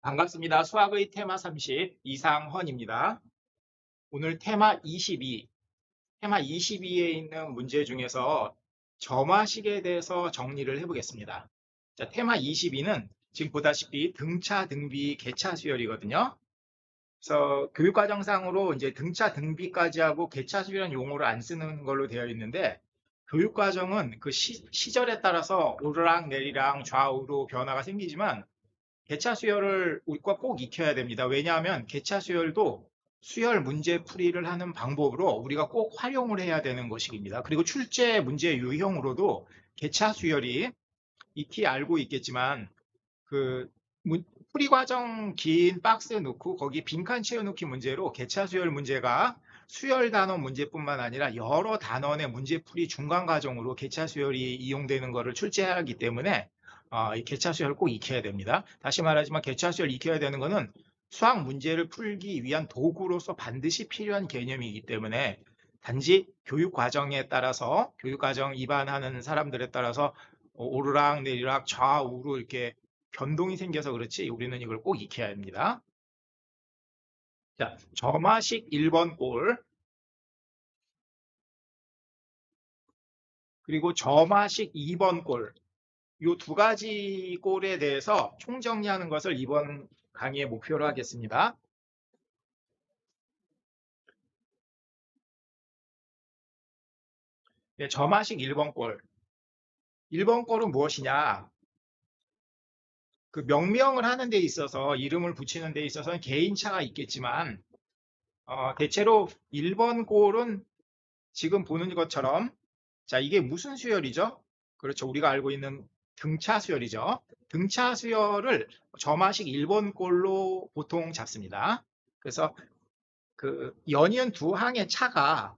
반갑습니다. 수학의 테마 30 이상헌입니다. 오늘 테마 22, 테마 22에 있는 문제 중에서 점화식에 대해서 정리를 해보겠습니다. 자, 테마 22는 지금 보다시피 등차, 등비, 계차 수열이거든요. 그래서 교육과정상으로 이제 등차, 등비까지 하고 계차 수열이라는 용어를 안 쓰는 걸로 되어 있는데 교육과정은 그 시절에 따라서 오르락 내리락 좌우로 변화가 생기지만 개차 수열을 우리가 꼭 익혀야 됩니다. 왜냐하면 개차 수열도 수열 문제 풀이를 하는 방법으로 우리가 꼭 활용을 해야 되는 것입니다. 그리고 출제 문제 유형으로도 개차 수열이 익히 알고 있겠지만 그 풀이 과정 긴 박스 넣고 거기 빈칸 채워넣기 문제로 개차 수열 문제가 수열 단원 문제뿐만 아니라 여러 단원의 문제풀이 중간 과정으로 개차 수열이 이용되는 것을 출제하기 때문에 이 개차 수열을 꼭 익혀야 됩니다. 다시 말하지만 개차 수열 익혀야 되는 것은 수학 문제를 풀기 위한 도구로서 반드시 필요한 개념이기 때문에 단지 교육 과정에 따라서 교육 과정 입안하는 사람들에 따라서 오르락 내리락 좌우로 이렇게 변동이 생겨서 그렇지 우리는 이걸 꼭 익혀야 합니다. 자, 점화식 1번 골 그리고 점화식 2번 골 이 두 가지 골에 대해서 총정리하는 것을 이번 강의의 목표로 하겠습니다. 네, 점화식 1번 골. 1번 골은 무엇이냐? 그 명명을 하는 데 있어서 이름을 붙이는 데 있어서는 개인차가 있겠지만 대체로 1번 골은 지금 보는 것처럼 자, 이게 무슨 수열이죠? 그렇죠. 우리가 알고 있는 등차 수열이죠. 등차 수열을 점화식 1번 골로 보통 잡습니다. 그래서 그 연이은 두 항의 차가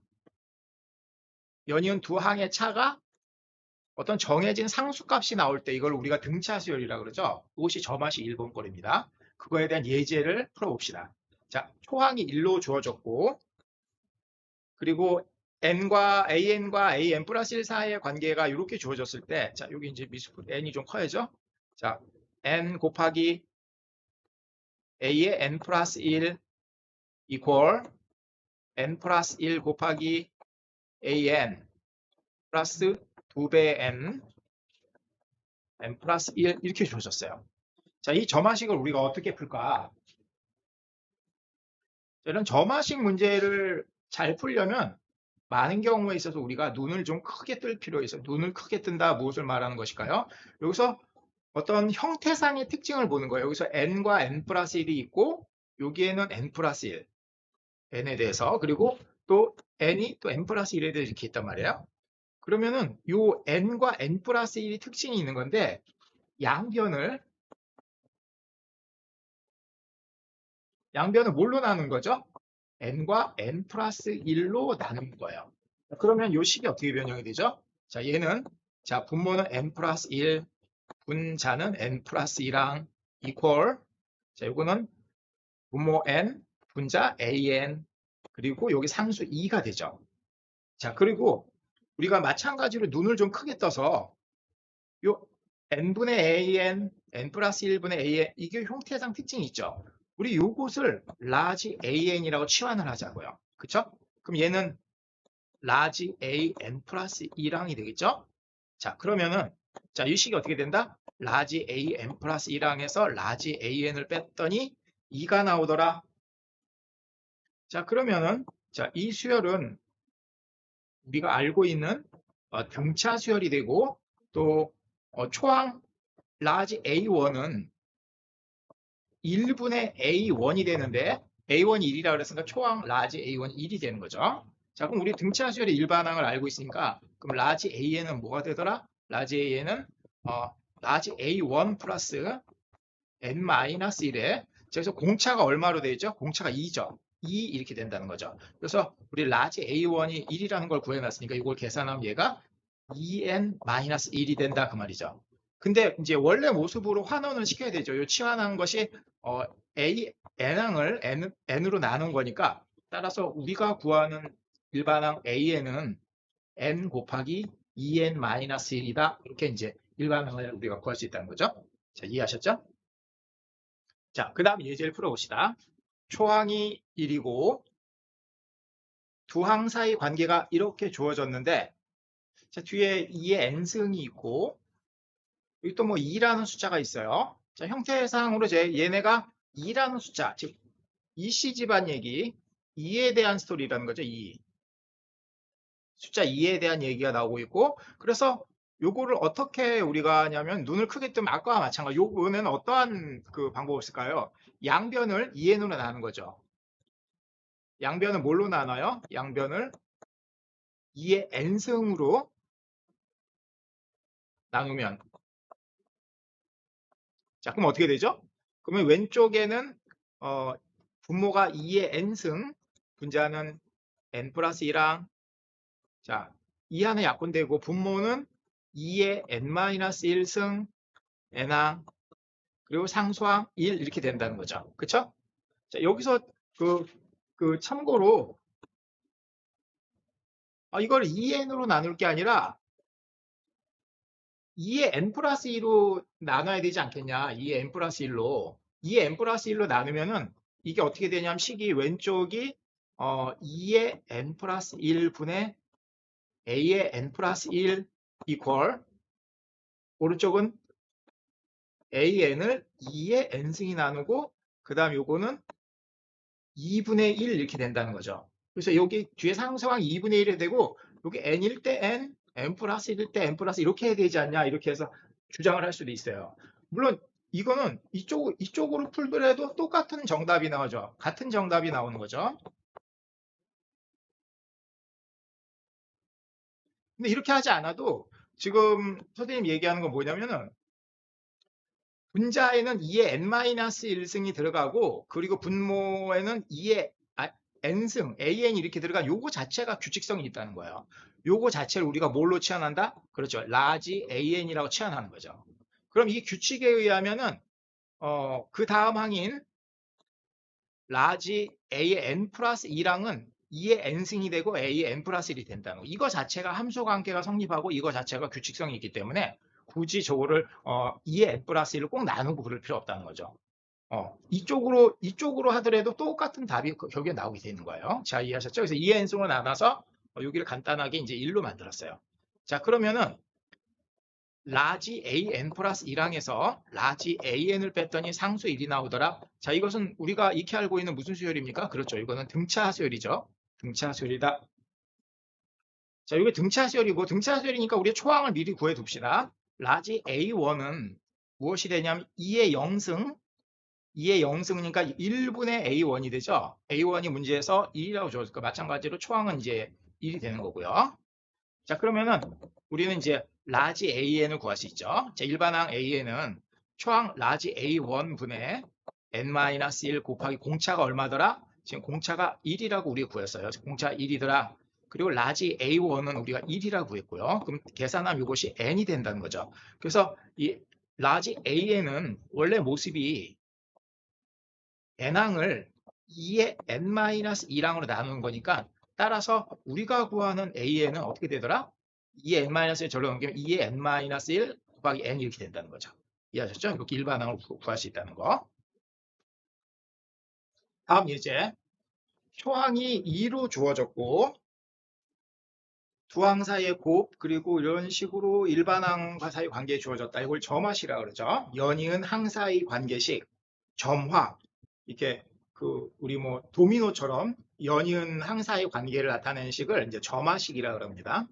어떤 정해진 상수값이 나올 때 이걸 우리가 등차 수열이라고 그러죠. 그것이 점화식 1번 골입니다. 그거에 대한 예제를 풀어봅시다. 자, 초항이 1로 주어졌고 그리고 n과 an 플러스 1 사이의 관계가 이렇게 주어졌을 때, 자, 여기 이제 미스풀 n이 좀 커야죠. 자, n 곱하기 a의 n 플러스 1 equal n 플러스 1 곱하기 an 플러스 2배 n 플러스 1 이렇게 주어졌어요. 자, 이 점화식을 우리가 어떻게 풀까? 이런 점화식 문제를 잘 풀려면 많은 경우에 있어서 우리가 눈을 좀 크게 뜰 필요가 있어요. 눈을 크게 뜬다 무엇을 말하는 것일까요? 여기서 어떤 형태상의 특징을 보는 거예요. 여기서 n과 n 플러스 1이 있고 여기에는 n 플러스 1, n에 대해서 그리고 또 n이 또 n 플러스 1에 대해서 이렇게 있단 말이에요. 그러면은 요 n과 n 플러스 1이 특징이 있는 건데 양변을 뭘로 나눈 거죠? n과 n 플러스 1로 나눈 거예요. 그러면 요 식이 어떻게 변형이 되죠? 자, 얘는 자 분모는 n 플러스 1, 분자는 n 플러스 2랑 equal 자, 요거는 분모 n, 분자 an 그리고 여기 상수 2가 되죠. 자, 그리고 우리가 마찬가지로 눈을 좀 크게 떠서 요 n분의 an, n 플러스 1분의 an 이게 형태상 특징이 있죠. 우리 요것을 라지 an이라고 치환을 하자고요. 그쵸? 그럼 얘는 라지 an 플러스 2랑이 되겠죠? 자, 그러면은 자, 이 식이 어떻게 된다? 라지 an 플러스 2랑에서 라지 an을 뺐더니 2가 나오더라. 자, 그러면은 자, 이 수열은 우리가 알고 있는 등차 수열이 되고 또 초항 라지 A1은 1분의 A1이 되는데 A1이 1이라고 그랬으니까 초항 라지 A1이 1이 되는 거죠. 자, 그럼 우리 등차 수열의 일반항을 알고 있으니까 그럼 라지 AN은 뭐가 되더라? 라지 AN은 라지 A1 플러스 n-1에 그래서 공차가 얼마로 되어 있죠? 공차가 2죠. 2 이렇게 된다는 거죠. 그래서 우리 라지 A1이 1이라는 걸 구해놨으니까 이걸 계산하면 얘가 2n-1이 된다 그 말이죠. 근데 이제 원래 모습으로 환원을 시켜야 되죠. 이 치환한 것이 n항을 n으로 나눈 거니까 따라서 우리가 구하는 일반항 an은 n 곱하기 2n-1이다. 이렇게 이제 일반항을 우리가 구할 수 있다는 거죠. 자, 이해하셨죠? 자, 그 다음 예제를 풀어봅시다. 초항이 1이고 두 항 사이 관계가 이렇게 주어졌는데, 자, 뒤에 2의 n승이 있고 여기 또 뭐 2라는 숫자가 있어요. 자, 형태상으로 얘네가 2라는 숫자, 즉 이씨 집안 얘기, 2에 대한 스토리라는 거죠. 2. 숫자 2에 대한 얘기가 나오고 있고, 그래서 요거를 어떻게 우리가 하냐면 눈을 크게 뜨면 아까와 마찬가지. 요거는 어떠한 그 방법을 쓸까요? 양변을 2n으로 나누는 거죠. 양변을 뭘로 나눠요? 양변을 2의 n승으로 나누면, 자, 그럼 어떻게 되죠? 그러면 왼쪽에는 분모가 2의 n승, 분자는 n 플러스 2랑, 자, 2 하나 약분되고 분모는 2의 n-1승 n항, 그리고 상수항 1 이렇게 된다는 거죠. 그쵸? 자, 여기서 참고로 이걸 2n으로 나눌 게 아니라 2의 n 플러스 2로 나눠야 되지 않겠냐. 2의 n 플러스 1로. 2의 n 플러스 1로 나누면은 이게 어떻게 되냐면 식이 왼쪽이 2의 n 플러스 1분의 a의 n 플러스 1 이퀄, 오른쪽은 an을 2의 n승이 나누고 그 다음 요거는 2분의 1 이렇게 된다는 거죠. 그래서 여기 뒤에 상수항 2분의 1이 되고 여기 n일 때 n 플러스 1일 때 n 플러스 이렇게 해야 되지 않냐 이렇게 해서 주장을 할 수도 있어요. 물론 이거는 이쪽으로 풀더라도 똑같은 정답이 나오죠. 같은 정답이 나오는 거죠. 근데 이렇게 하지 않아도 지금 선생님 얘기하는 건 뭐냐면은 분자에는 2의 n-1승이 들어가고 그리고 분모에는 2의 n승, an이 이렇게 들어간 요거 자체가 규칙성이 있다는 거예요. 요거 자체를 우리가 뭘로 치환한다? 그렇죠. 라지 an이라고 치환하는 거죠. 그럼 이 규칙에 의하면은 그 다음 항인 라지 a의 n 플러스 2랑은 2의 n승이 되고 a의 n 플러스 1이 된다는 거. 이거 자체가 함수 관계가 성립하고 이거 자체가 규칙성이 있기 때문에 굳이 저거를 2의 n 플러스 1을 꼭 나누고 그럴 필요 없다는 거죠. 이쪽으로 하더라도 똑같은 답이 결국에 나오게 되는 거예요. 자, 이해하셨죠? 그래서 2의 n승으로 나눠서 여기를 간단하게 이제 1로 만들었어요. 자, 그러면은 라지 an 플러스 1항에서 라지 an을 뺐더니 상수 1이 나오더라. 자, 이것은 우리가 익히 알고 있는 무슨 수열입니까? 그렇죠. 이거는 등차 수열이죠. 등차 수열이다. 자, 이게 등차 수열이고 등차 수열이니까 우리 초항을 미리 구해 둡시다. 라지 a1은 무엇이 되냐면 2의 0승, 2의 0승이니까 1분의 a1이 되죠. a1이 문제에서 1이라고 줬으니까 마찬가지로 초항은 이제 1이 되는 거고요. 자, 그러면은 우리는 이제 라지 an을 구할 수 있죠. 자, 일반항 an은 초항 라지 a1분의 n-1 곱하기 공차가 얼마더라? 지금 공차가 1이라고 우리가 구했어요. 공차 1이더라. 그리고 라지 a1은 우리가 1이라고 구했고요. 그럼 계산하면 이것이 n이 된다는 거죠. 그래서 이 라지 an은 원래 모습이 n항을 2의 n-2항으로 나누는 거니까 따라서 우리가 구하는 an은 어떻게 되더라? 2의 n-1을 절로 넘기면 2의 n-1 곱하기 n 이렇게 된다는 거죠. 이해하셨죠? 이렇게 일반항을 구할 수 있다는 거. 다음 예제. 초항이 2로 주어졌고 두 항 사이의 곱 그리고 이런 식으로 일반항과 사이 관계에 주어졌다. 이걸 점화시라고 그러죠. 연이은 항 사이 관계식 점화. 이렇게 우리 뭐 도미노처럼 연이은 항 사이 관계를 나타내는 식을 이제 점화식이라고 그럽니다.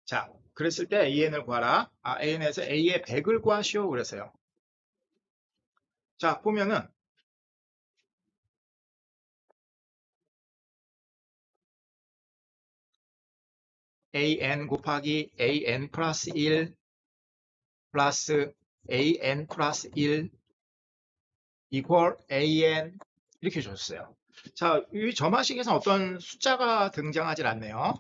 자, 그랬을 때 AN을 구하라. AN에서 A의 100을 구하시오 그랬어요. 자, 보면은 AN 곱하기 AN 플러스 1 플러스 AN 플러스 1 이퀄 AN 이렇게 줬어요. 자, 이 점화식에서 어떤 숫자가 등장하지 않네요.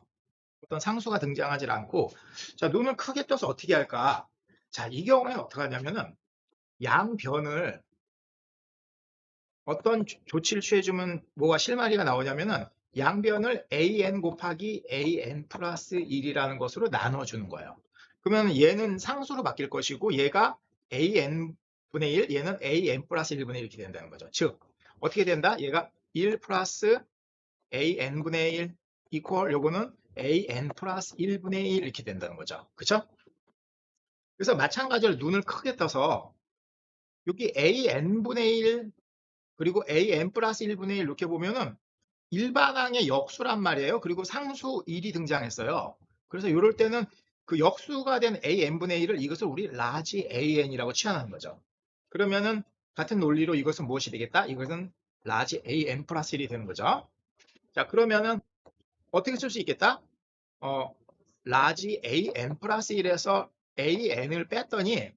어떤 상수가 등장하지 않고, 자, 눈을 크게 떠서 어떻게 할까? 자, 이 경우에는 어떻게 하냐면은 양변을 어떤 조치를 취해주면 뭐가 실마리가 나오냐면은 양변을 an 곱하기 an 플러스 1이라는 것으로 나눠주는 거예요. 그러면 얘는 상수로 바뀔 것이고 얘가 an 분의 1, 얘는 an 플러스 1분의 1 이렇게 된다는 거죠. 즉 어떻게 된다? 얘가 1 플러스 an분의 1 이퀄 요거는 an 플러스 1분의 1 이렇게 된다는 거죠. 그쵸? 그래서 마찬가지로 눈을 크게 떠서 여기 an분의 1 그리고 an 플러스 1분의 1 이렇게 보면은 일반항의 역수란 말이에요. 그리고 상수 1이 등장했어요. 그래서 이럴 때는 그 역수가 된 an분의 1을 이것을 우리 라지 an이라고 취하는 거죠. 그러면은 같은 논리로 이것은 무엇이 되겠다? 이것은 라지 an 플러스 1이 되는 거죠. 자, 그러면은 어떻게 쓸 수 있겠다? 라지 an 플러스 1에서 an을 뺐더니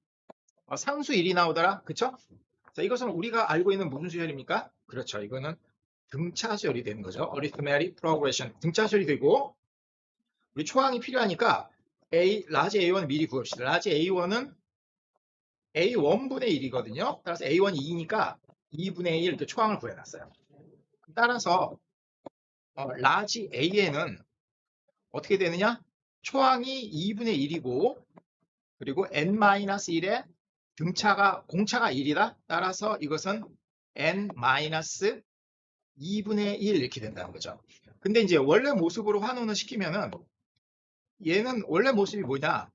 상수 1이 나오더라. 그쵸? 자, 이것은 우리가 알고 있는 무슨 수열입니까? 그렇죠. 이거는 등차 수열이 되는 거죠. arithmetic progression. 등차 수열이 되고 우리 초항이 필요하니까 라지 A1 미리 구합시다. 라지 A1은 A1분의 1이거든요. 따라서 A1이 2니까 2분의 1 이렇게 초항을 구해놨어요. 따라서 라지 AN은 어떻게 되느냐? 초항이 2분의 1이고 그리고 n-1의 공차가 1이다. 따라서 이것은 n-2분의 1 이렇게 된다는 거죠. 근데 이제 원래 모습으로 환원을 시키면은 얘는 원래 모습이 뭐냐?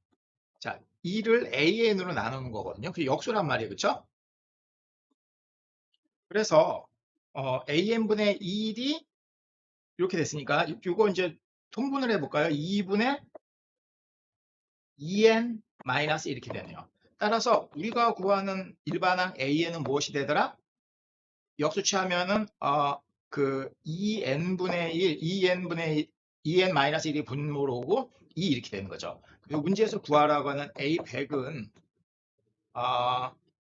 자, 2를 an으로 나누는 거거든요. 그게 역수란 말이에요. 그쵸? 그래서 an분의 1이 이렇게 됐으니까 이거 이제 통분을 해볼까요? 2분의 2n-1 이렇게 되네요. 따라서 우리가 구하는 일반항 an은 무엇이 되더라? 역수 취하면은 그 2n분의 1, 2n-1이 분모로 오고 2 이렇게 되는 거죠. 그리고 문제에서 구하라고 하는 A100은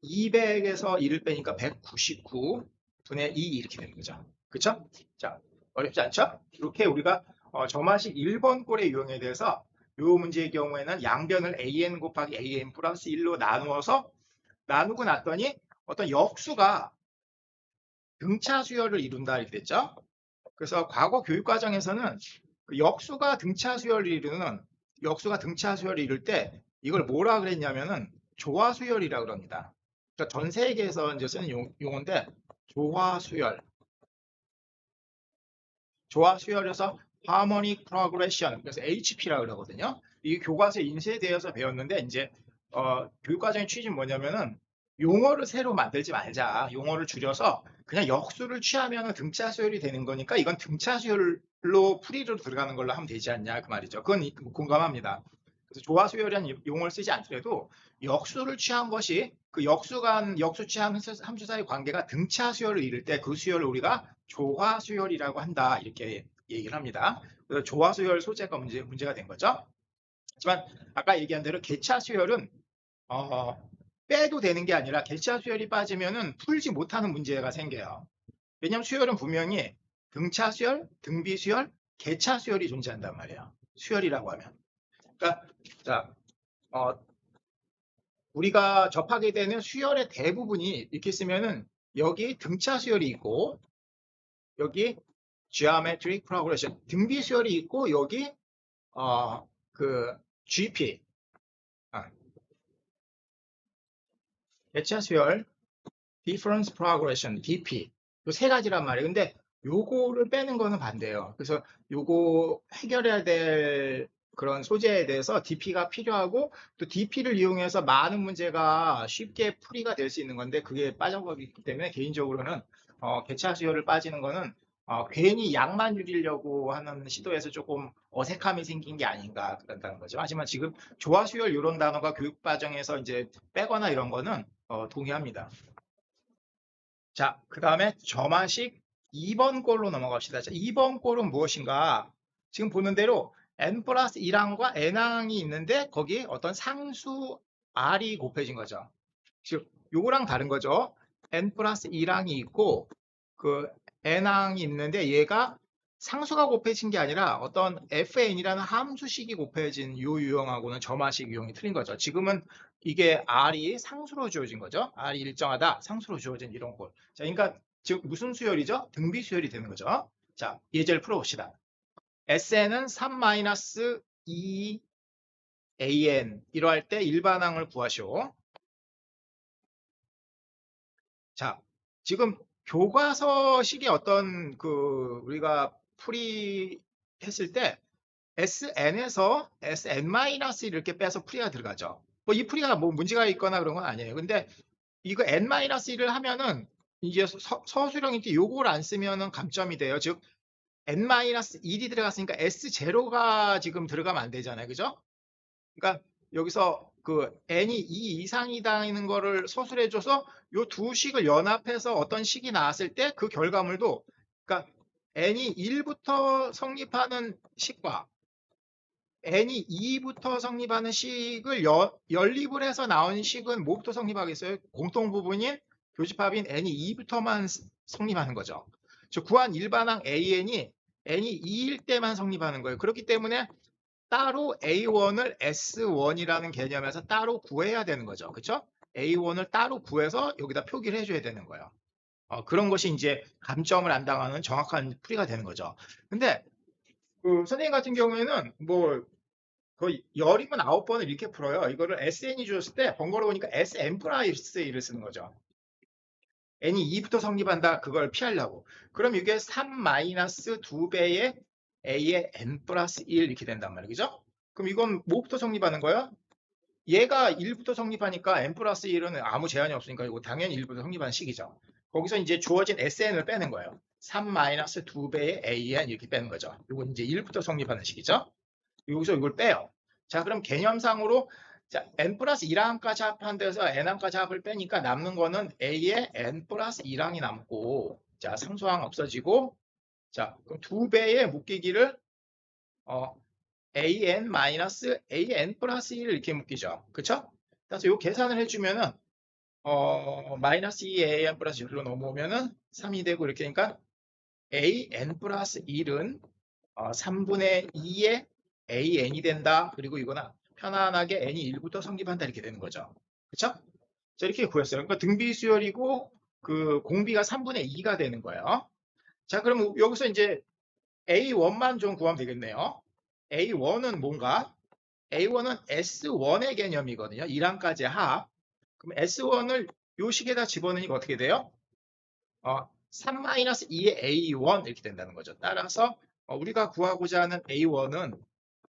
200에서 1을 빼니까 199분의 2 이렇게 되는 거죠. 그쵸? 자, 어렵지 않죠? 이렇게 우리가 점화식 1번 꼴의 유형에 대해서 이 문제의 경우에는 양변을 an 곱하기 an 플러스 1로 나누고 났더니 어떤 역수가 등차 수열을 이룬다 이렇게 됐죠. 그래서 과거 교육 과정에서는 그 역수가 등차 수열을 이룰 때 이걸 뭐라 그랬냐면은 조화수열이라고 그럽니다. 그러니까 전 세계에서 이제 쓰는 용어인데 조화수열에서 harmonic progression 그래서 HP라고 그러거든요. 이 교과서 인쇄에 대해서 배웠는데 이제 교육과정의 취지는 뭐냐면은 용어를 새로 만들지 말자. 용어를 줄여서 그냥 역수를 취하면 등차 수열이 되는 거니까 이건 등차 수열로 풀이로 들어가는 걸로 하면 되지 않냐 그 말이죠. 그건 공감합니다. 그래서 조화 수열이라는 용어를 쓰지 않더라도 역수를 취한 것이 그 역수 취한 함수 사이의 관계가 등차 수열을 이룰 때 그 수열을 우리가 조화 수열이라고 한다 이렇게 얘기를 합니다. 그래서 조화 수열 소재가 문제가 된 거죠. 하지만 아까 얘기한 대로 개차 수열은 빼도 되는 게 아니라 개차 수열이 빠지면은 풀지 못하는 문제가 생겨요. 왜냐하면 수열은 분명히 등차 수열, 등비 수열, 개차 수열이 존재한단 말이에요. 수열이라고 하면. 그러니까 자, 우리가 접하게 되는 수열의 대부분이 이렇게 쓰면은 여기 등차 수열이 있고 여기 geometric progression 등비 수열이 있고 여기 그 GP 개차 수열 difference progression DP 이 세 가지란 말이에요. 근데 요거를 빼는 거는 반대예요. 그래서 요거 해결해야 될 그런 소재에 대해서 DP가 필요하고 또 DP를 이용해서 많은 문제가 쉽게 풀이가 될 수 있는 건데 그게 빠져버리기 때문에 개인적으로는 개차 수열을 빠지는 거는 괜히 양만 줄이려고 하는 시도에서 조금 어색함이 생긴 게 아닌가 그런다는 거죠. 하지만 지금 조화 수열 이런 단어가 교육 과정에서 이제 빼거나 이런 거는 동의합니다. 자, 그 다음에 점화식 2번 꼴로 넘어갑시다. 자, 2번 꼴은 무엇인가? 지금 보는 대로 n 플러스 1항과 n항이 있는데 거기에 어떤 상수 r이 곱해진 거죠. 즉, 요거랑 다른 거죠. n 플러스 1항이 있고 그 n항이 있는데 얘가 상수가 곱해진 게 아니라 어떤 fn이라는 함수식이 곱해진 요 유형하고는 점화식 유형이 틀린 거죠. 지금은 이게 r이 상수로 주어진 거죠. r이 일정하다, 상수로 주어진 이런 꼴. 자, 그러니까 즉 무슨 수열이죠? 등비 수열이 되는 거죠. 자, 예제를 풀어봅시다. SN은 3-2 AN 이러할 때 일반항을 구하시오. 자, 지금 교과서식의 어떤 우리가 풀이했을 때 SN에서 SN-1 이렇게 빼서 풀이가 들어가죠. 뭐 이 풀이가 뭐 문제가 있거나 그런 건 아니에요. 근데 이거 N-1을 하면은 이제 서술형인데 요걸 안 쓰면은 감점이 돼요. 즉 N-1이 들어갔으니까 S0가 지금 들어가면 안 되잖아요. 그죠? 그러니까 여기서 n이 2 이상이다는 거를 서술해줘서 요 두 식을 연합해서 어떤 식이 나왔을 때 그 결과물도, 그러니까 n이 1부터 성립하는 식과 n이 2부터 성립하는 식을 연립을 해서 나온 식은 뭐부터 성립하겠어요? 공통 부분인 교집합인 n이 2부터만 성립하는 거죠. 즉 구한 일반항 an이 n이 2일 때만 성립하는 거예요. 그렇기 때문에 따로 A1을 S1이라는 개념에서 따로 구해야 되는 거죠. 그렇죠? A1을 따로 구해서 여기다 표기를 해줘야 되는 거예요. 그런 것이 이제 감점을 안 당하는 정확한 풀이가 되는 거죠. 근데 선생님 같은 경우에는 뭐 거의 10이면 9번을 이렇게 풀어요. 이거를 SN이 주었을 때 번거로우니까 SN 플러스 1을 쓰는 거죠. n이 2부터 성립한다. 그걸 피하려고. 그럼 이게 3-2배의 a의 n 플러스 1 이렇게 된단 말이에요. 그죠? 그럼 이건 뭐부터 성립하는 거야? 얘가 1부터 성립하니까 n 플러스 1은 아무 제한이 없으니까 이거 당연히 1부터 성립하는 식이죠. 거기서 이제 주어진 sn을 빼는 거예요. 3-2배의 an 이렇게 빼는 거죠. 이건 이제 1부터 성립하는 식이죠. 여기서 이걸 빼요. 자, 그럼 개념상으로 자, n 플러스 1항까지 합한 데서 n항까지 합을 빼니까 남는 거는 a의 n 플러스 1항이 남고, 자, 상수항 없어지고, 자, 그럼 2배의 묶이기를 an 마이너스 an 플러스 1 이렇게 묶이죠. 그쵸? 그래서 이 계산을 해주면은 마이너스 2an 플러스 1로 넘어오면은 3이 되고 이렇게 되니까 an 플러스 1은 3분의 2의 an이 된다. 그리고 이거는 편안하게 n이 1부터 성립한다 이렇게 되는 거죠. 그쵸? 자, 이렇게 구했어요. 그러니까 등비 수열이고 공비가 3분의 2가 되는 거예요. 자, 그럼 여기서 이제 A1만 좀 구하면 되겠네요. A1은 뭔가? A1은 S1의 개념이거든요. 1항까지 합. 그럼 S1을 요 식에다 집어넣으니까 어떻게 돼요? 3-2의 A1 이렇게 된다는 거죠. 따라서 우리가 구하고자 하는 A1은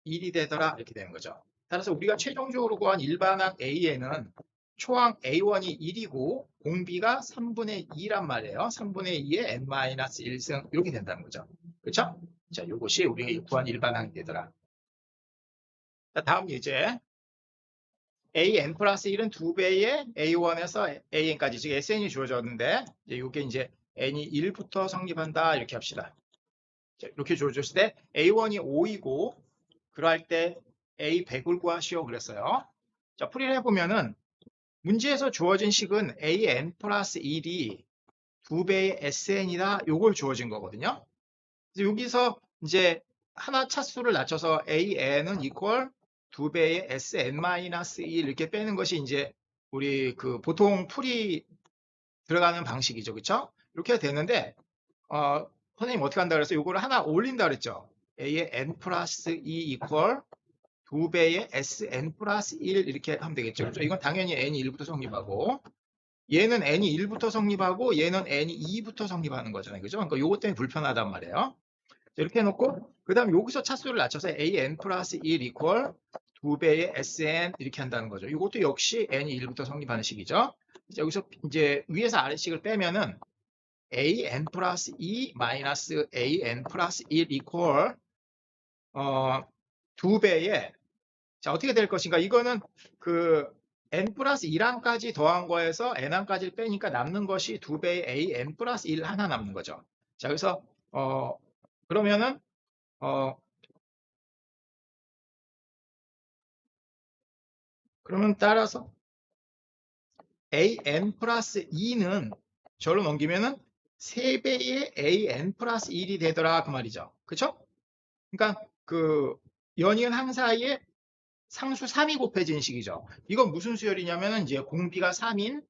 1이 되더라 이렇게 되는 거죠. 따라서 우리가 최종적으로 구한 일반항 A에는 초항 A1이 1이고 공비가 3분의 2란 말이에요. 3분의 2의 n-1승 이렇게 된다는 거죠. 그렇죠? 자, 이것이 우리가 구한 일반항이 되더라. 자, 다음 예제. an 플러스 1은 2배의 a1에서 an까지 즉 sn이 주어졌는데 이게 이제 n이 1부터 성립한다 이렇게 합시다. 자, 이렇게 주어졌을 때 a1이 5이고 그럴 때 a 100을 구하시오 그랬어요. 자, 풀이를 해보면은 문제에서 주어진 식은 an 플러스 1이 2배의 sn이다 요걸 주어진 거거든요. 그래서 여기서 이제 하나 차수를 낮춰서 an은 equal 2배의 sn-1 이렇게 빼는 것이 이제 우리 보통 풀이 들어가는 방식이죠. 그쵸? 이렇게 되는데 선생님 어떻게 한다 그래서 이거를 하나 올린다 그랬죠. a의 n 플러스 2 equal 2배의 sn 플러스 1 이렇게 하면 되겠죠. 그렇죠? 이건 당연히 n이 1부터 성립하고 얘는 n이 1부터 성립하고 얘는 n이 2부터 성립하는 거잖아요. 그죠? 그러니까 요것 때문에 불편하단 말이에요. 이렇게 해놓고 그 다음 여기서 차수를 낮춰서 an 플러스 1 equal 2배의 sn 이렇게 한다는 거죠. 이것도 역시 n이 1부터 성립하는 식이죠. 여기서 이제 위에서 아래식을 빼면은 an 플러스 2 마이너스 an 플러스 1 equal 2배의 자 어떻게 될 것인가 이거는 n 플러스 1항까지 더한 거에서 n항까지를 빼니까 남는 것이 2배의 an 플러스 1 하나 남는 거죠. 자 그래서 그러면은 그러면 따라서 an 플러스 2는 저로 넘기면은 3배의 an 플러스 1이 되더라 그 말이죠. 그쵸? 그러니까 연이은 항 사이에 상수 3이 곱해진 식이죠. 이건 무슨 수열이냐면은 이제 공비가 3인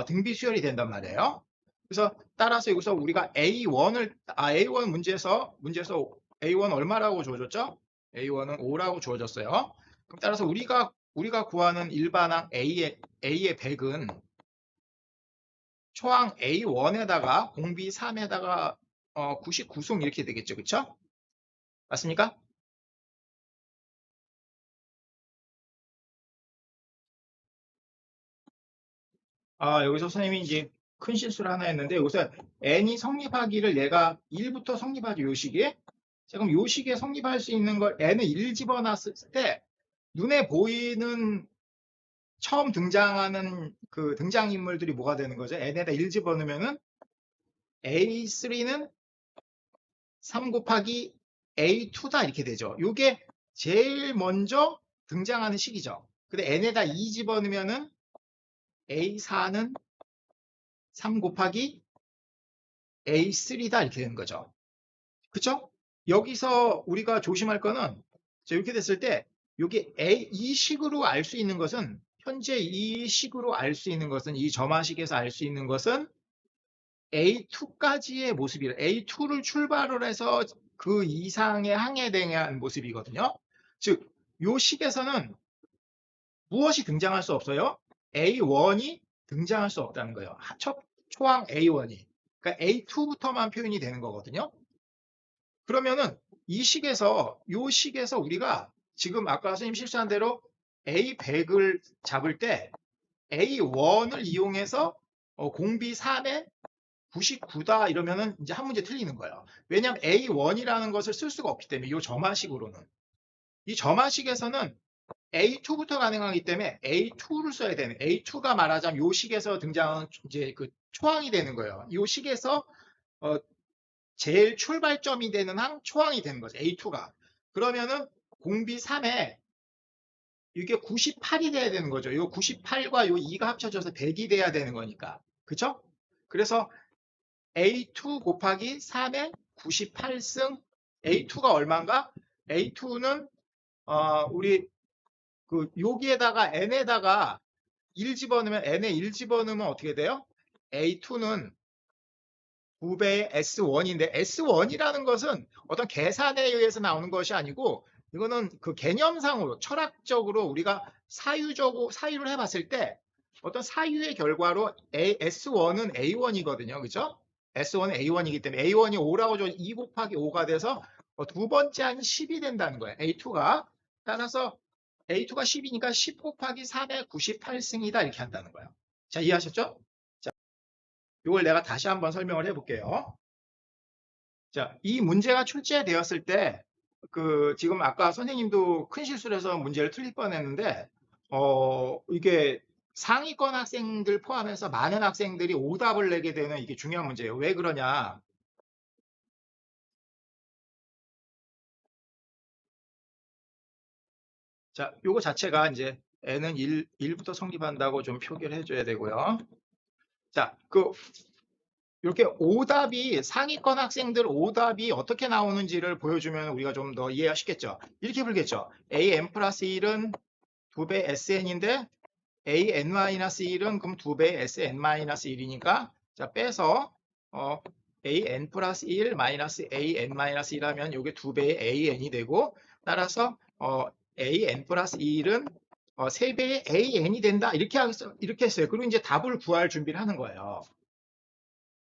등비 수열이 된단 말이에요. 그래서 따라서 여기서 우리가 A1 문제에서 A1 얼마라고 주어졌죠? A1은 5라고 주어졌어요. 그럼 따라서 우리가 구하는 일반항 A의 100은 초항 A1에다가 공비 3에다가 99승 이렇게 되겠죠. 그쵸? 맞습니까? 여기서 선생님이 이제 큰 실수를 하나 했는데 여기서 n이 성립하기를 얘가 1부터 성립하죠. 요 시기에. 자, 그럼 요 시기에 성립할 수 있는 걸 n을 1 집어놨을 때 눈에 보이는 처음 등장하는 그 등장인물들이 뭐가 되는 거죠? n에다 1 집어넣으면은 A3는 3 곱하기 A2다 이렇게 되죠. 요게 제일 먼저 등장하는 식이죠. 근데 n에다 2 집어넣으면은 A4는 3 곱하기 A3다 이렇게 되는 거죠. 그쵸? 여기서 우리가 조심할 거는 이렇게 됐을 때 여기 이 식으로 알 수 있는 것은 현재 이 식으로 알 수 있는 것은 이 점화식에서 알 수 있는 것은 A2까지의 모습이라 A2를 출발을 해서 그 이상의 항에 대한 모습이거든요. 즉, 요 식에서는 무엇이 등장할 수 없어요? A1이 등장할 수 없다는 거예요. 첫 초항 A1이. 그러니까 A2부터만 표현이 되는 거거든요. 그러면은 이 식에서 요 식에서 우리가 지금 아까 선생님 실수한 대로 A100을 잡을 때 A1을 이용해서 공비 3에 99다 이러면은 이제 한 문제 틀리는 거예요. 왜냐하면 A1이라는 것을 쓸 수가 없기 때문에 이 점화식으로는 이 점화식에서는 A2부터 가능하기 때문에 A2를 써야 되는 A2가 말하자면 이 식에서 등장하는 이제 그 초항이 되는 거예요. 이 식에서 제일 출발점이 되는 항 초항이 되는 거죠. A2가. 그러면은 공비 3에 이게 98이 돼야 되는 거죠. 이 98과 이 2가 합쳐져서 100이 돼야 되는 거니까. 그쵸? 그래서 A2 곱하기 3의 98승 A2가 얼마인가? A2는 우리 그 여기에다가 n에다가 1 집어넣으면 n에 1 집어넣으면 어떻게 돼요? A2는 2배의 S1인데 S1이라는 것은 어떤 계산에 의해서 나오는 것이 아니고 이거는 그 개념상으로 철학적으로 우리가 사유를 해봤을 때 어떤 사유의 결과로 S1은 A1이거든요. 그죠? S1은 A1이기 때문에 A1이 5라고 줘 2 곱하기 5가 돼서 두 번째 항이 10이 된다는 거예요. A2가. 따라서 A2가 10이니까 10 곱하기 3의 98승이다 이렇게 한다는 거예요. 자, 이해하셨죠? 이걸 내가 다시 한번 설명을 해볼게요. 자, 이 문제가 출제되었을 때, 지금 아까 선생님도 큰 실수를 해서 문제를 틀릴 뻔했는데, 이게 상위권 학생들 포함해서 많은 학생들이 오답을 내게 되는 이게 중요한 문제예요. 왜 그러냐? 자, 요거 자체가 이제 n은 1부터 성립한다고 좀 표기를 해줘야 되고요. 자, 이렇게 오답이 상위권 학생들 오답이 어떻게 나오는지를 보여주면 우리가 좀 더 이해가 쉽겠죠. 이렇게 풀겠죠. an 플러스 1은 2배 sn인데 an-1은 그럼 2배 sn-1이니까 자 빼서 an 플러스 1 마이너스 an-1 하면 이게 2배의 an이 되고 따라서 an 플러스 1은 3배의 an이 된다 이렇게 했어요. 그리고 이제 답을 구할 준비를 하는 거예요.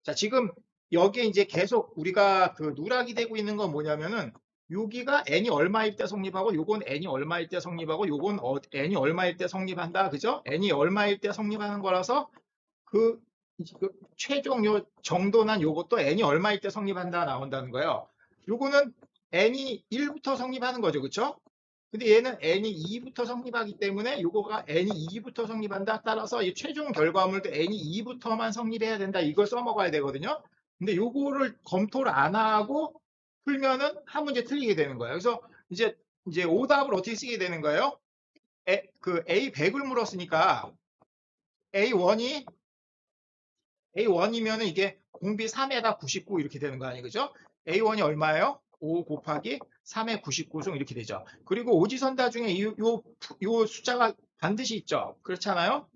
자, 지금 여기에 이제 계속 우리가 그 누락이 되고 있는 건 뭐냐면은 여기가 n이 얼마일 때 성립하고 요건 n이 얼마일 때 성립하고 요건 n이 얼마일 때 성립한다. 그죠? n이 얼마일 때 성립하는 거라서 그, 그 최종 요 정도난 요것도 n이 얼마일 때 성립한다 나온다는 거예요. 요거는 n이 1부터 성립하는 거죠. 그쵸? 근데 얘는 n이 2부터 성립하기 때문에 요거가 n이 2부터 성립한다. 따라서 이 최종 결과물도 n이 2부터만 성립해야 된다. 이걸 써먹어야 되거든요. 근데 요거를 검토를 안 하고 풀면은 한 문제 틀리게 되는 거예요. 그래서 이제 오답을 어떻게 쓰게 되는 거예요? 그 A100을 물었으니까 A1이면은 이게 공비 3에다 99 이렇게 되는 거 아니에요? 그죠? A1이 얼마예요? 5 곱하기 3의 99승 이렇게 되죠. 그리고 오지선다 중에 요 숫자가 반드시 있죠. 그렇잖아요?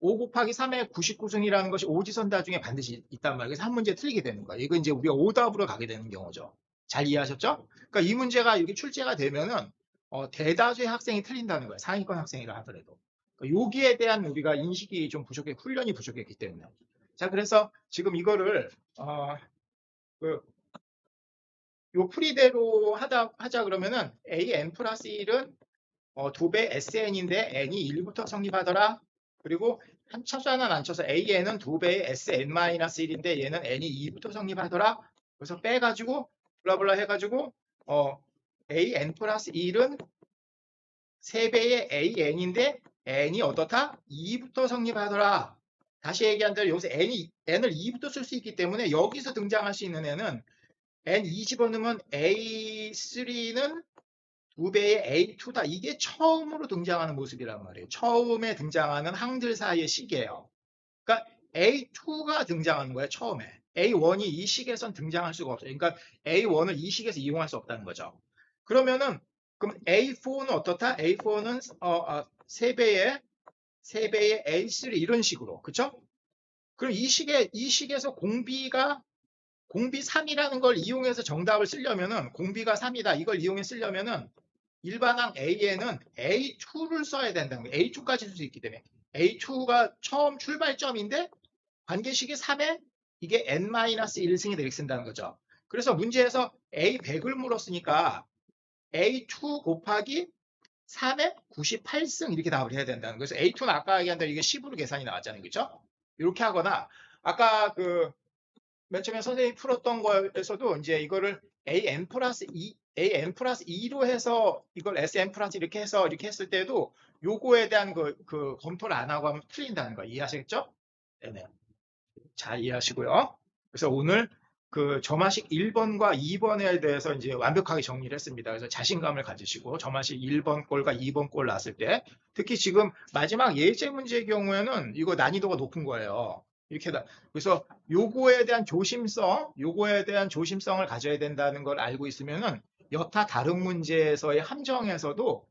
5 곱하기 3의 99승이라는 것이 오지선다 중에 반드시 있단 말이에요. 그래서 한 문제 틀리게 되는 거예요. 이거 이제 우리가 오답으로 가게 되는 경우죠. 잘 이해하셨죠? 그러니까 이 문제가 이렇게 출제가 되면은 대다수의 학생이 틀린다는 거예요. 상위권 학생이라 하더라도. 그러니까 여기에 대한 우리가 인식이 좀 훈련이 부족했기 때문에. 자, 그래서 지금 이거를 요 풀이대로 하자 그러면은 an 플러스 1은 2배 sn인데 n이 1부터 성립하더라. 그리고 한 쳐서 하나는 안 쳐서 an은 2배의 sn-1인데 얘는 n이 2부터 성립하더라. 그래서 빼가지고 블라블라 해가지고 an 플러스 1은 3배의 an인데 n이 어떻다? 2부터 성립하더라. 다시 얘기한 대로 여기서 n을 2부터 쓸 수 있기 때문에 여기서 등장할 수 있는 애는 n 2 집어넣으면 A3는 2배의 A2다. 이게 처음으로 등장하는 모습이란 말이에요. 처음에 등장하는 항들 사이의 식이에요. 그러니까 A2가 등장하는 거예요. 처음에. A1이 이 식에선 등장할 수가 없어요. 그러니까 A1을 이 식에서 이용할 수 없다는 거죠. 그러면은 그럼 A4는 어떻다? A4는 3배의 A3 이런 식으로. 그쵸? 그럼 이 식에서 공비 3이라는 걸 이용해서 정답을 쓰려면은 공비가 3이다. 이걸 이용해 쓰려면은 일반항 A에는 A2를 써야 된다는 거예요. A2까지 쓸 수 있기 때문에. A2가 처음 출발점인데 관계식이 3에 이게 n-1승이 되게 쓴다는 거죠. 그래서 문제에서 A100을 물었으니까 A2 곱하기 3에 98승 이렇게 답을 해야 된다는 거예요. 그래서 A2는 아까 얘기한 대로 이게 10으로 계산이 나왔잖아요. 그렇죠? 이렇게 하거나 아까 맨 처음에 선생님이 풀었던 거에서도 이제 이거를 an 플러스 2로 해서 이걸 sn 플러스 이렇게 해서 이렇게 했을 때도 요거에 대한 그 검토를 안 하고 하면 틀린다는 거 이해하시겠죠? 네네. 잘 이해하시고요. 그래서 오늘 그 점화식 1번과 2번에 대해서 이제 완벽하게 정리를 했습니다. 그래서 자신감을 가지시고 점화식 1번 꼴과 2번 꼴 나왔을 때 특히 지금 마지막 예제 문제의 경우에는 이거 난이도가 높은 거예요. 이렇게다. 그래서 요거에 대한 조심성을 가져야 된다는 걸 알고 있으면은 여타 다른 문제에서의 함정에서도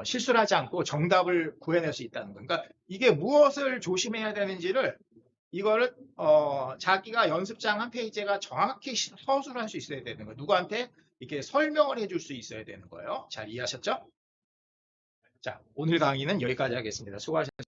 실수를 하지 않고 정답을 구해낼 수 있다는 거. 그러니까 이게 무엇을 조심해야 되는지를 이거를 자기가 연습장 한 페이지가 정확히 서술을 할 수 있어야 되는 거예요. 누구한테 이렇게 설명을 해줄 수 있어야 되는 거예요. 잘 이해하셨죠? 자, 오늘 강의는 여기까지 하겠습니다. 수고하셨습니다.